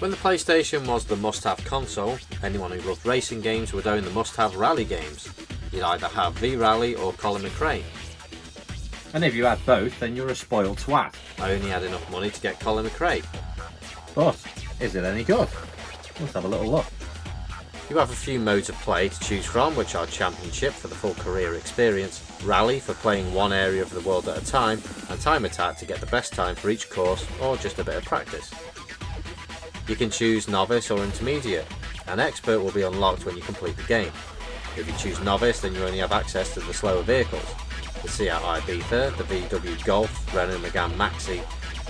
When the PlayStation was the must-have console, anyone who loved racing games would own the must-have rally games. You'd either have V-Rally or Colin McRae. And if you had both, then you're a spoiled twat. I only had enough money to get Colin McRae. But, is it any good? Let's have a little look. You have a few modes of play to choose from, which are Championship for the full career experience, Rally for playing one area of the world at a time, and Time Attack to get the best time for each course or just a bit of practice. You can choose Novice or Intermediate. An Expert will be unlocked when you complete the game. If you choose Novice, then you only have access to the slower vehicles. The Seat Ibiza, the VW Golf, Renault Megane Maxi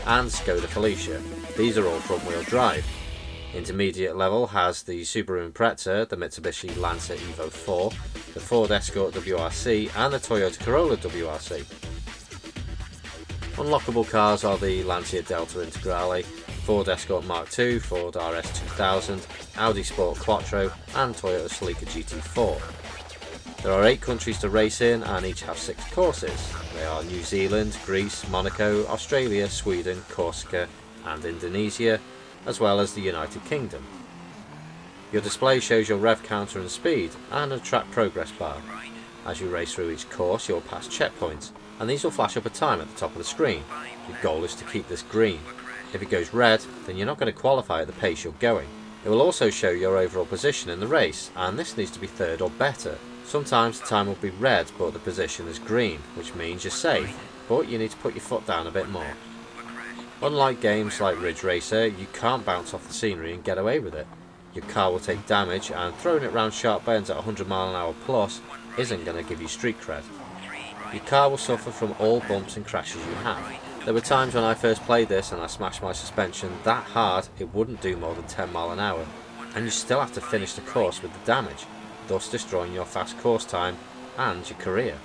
and Skoda Felicia. These are all front-wheel drive. Intermediate level has the Subaru Impreza, the Mitsubishi Lancer Evo 4, the Ford Escort WRC and the Toyota Corolla WRC. Unlockable cars are the Lancia Delta Integrale, Ford Escort Mark II, Ford RS 2000, Audi Sport Quattro and Toyota Celica GT4. There are 8 countries to race in and each have 6 courses. They are New Zealand, Greece, Monaco, Australia, Sweden, Corsica and Indonesia, as well as the United Kingdom. Your display shows your rev counter and speed and a track progress bar. As you race through each course you'll pass checkpoints and these will flash up a time at the top of the screen. Your goal is to keep this green. If it goes red then you're not going to qualify at the pace you're going. It will also show your overall position in the race and this needs to be third or better. Sometimes the time will be red but the position is green, which means you're safe, but you need to put your foot down a bit more. Unlike games like Ridge Racer, you can't bounce off the scenery and get away with it. Your car will take damage and throwing it round sharp bends at 100 mph plus isn't going to give you street cred. Your car will suffer from all bumps and crashes you have. There were times when I first played this and I smashed my suspension that hard it wouldn't do more than 10 mph, and you still have to finish the course with the damage, thus destroying your fast course time and your career.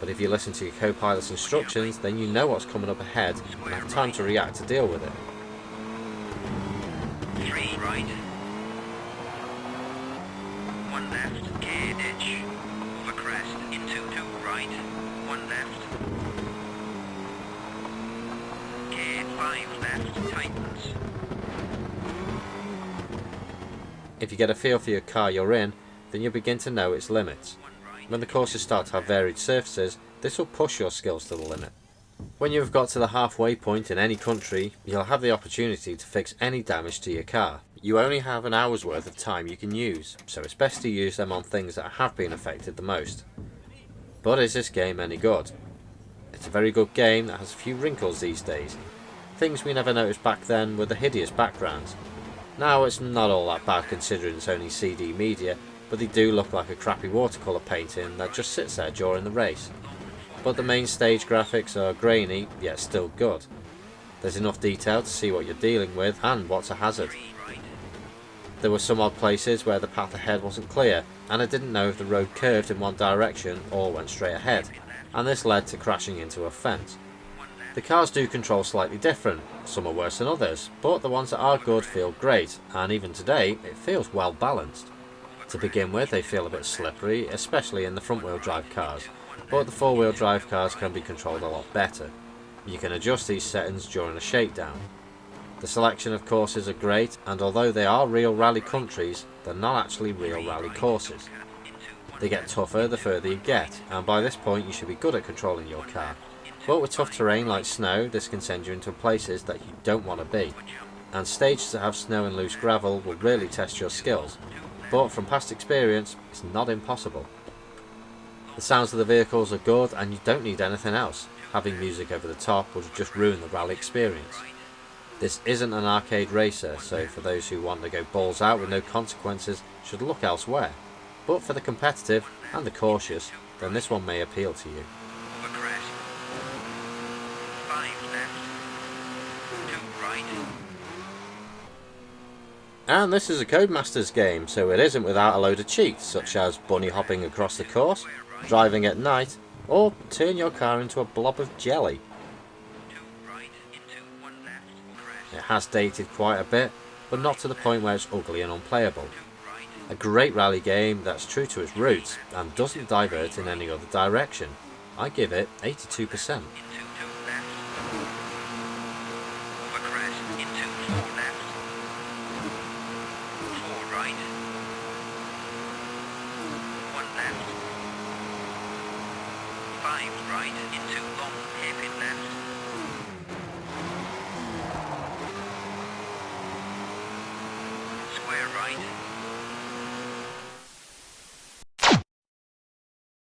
But if you listen to your co-pilot's instructions, then you know what's coming up ahead and have time to react to deal with it. 3 right. 1 left, gear ditch. Over crest, into 2 right. 1 left. Gear 5 left, tightens. If you get a feel for your car you're in, then you'll begin to know its limits. When the courses start to have varied surfaces, this will push your skills to the limit. When you have got to the halfway point in any country, you'll have the opportunity to fix any damage to your car. You only have an hour's worth of time you can use, so it's best to use them on things that have been affected the most. But is this game any good? It's a very good game that has a few wrinkles these days. Things we never noticed back then were the hideous backgrounds. Now it's not all that bad considering it's only CD media, but they do look like a crappy watercolour painting that just sits there during the race. But the main stage graphics are grainy, yet still good. There's enough detail to see what you're dealing with and what's a hazard. There were some odd places where the path ahead wasn't clear, and I didn't know if the road curved in one direction or went straight ahead, and this led to crashing into a fence. The cars do control slightly different, some are worse than others, but the ones that are good feel great, and even today it feels well balanced. To begin with, they feel a bit slippery, especially in the front-wheel drive cars, but the four-wheel drive cars can be controlled a lot better. You can adjust these settings during a shakedown. The selection of courses are great, and although they are real rally countries, they're not actually real rally courses. They get tougher the further you get, and by this point you should be good at controlling your car. But with tough terrain like snow, this can send you into places that you don't want to be, and stages that have snow and loose gravel will really test your skills. But from past experience, it's not impossible. The sounds of the vehicles are good and you don't need anything else. Having music over the top would just ruin the rally experience. This isn't an arcade racer, so for those who want to go balls out with no consequences should look elsewhere. But for the competitive and the cautious, then this one may appeal to you. And this is a Codemasters game, so it isn't without a load of cheats, such as bunny hopping across the course, driving at night, or turn your car into a blob of jelly. It has dated quite a bit, but not to the point where it's ugly and unplayable. A great rally game that's true to its roots, and doesn't divert in any other direction. I give it 82%. 5 right into long, hairpin left. Square right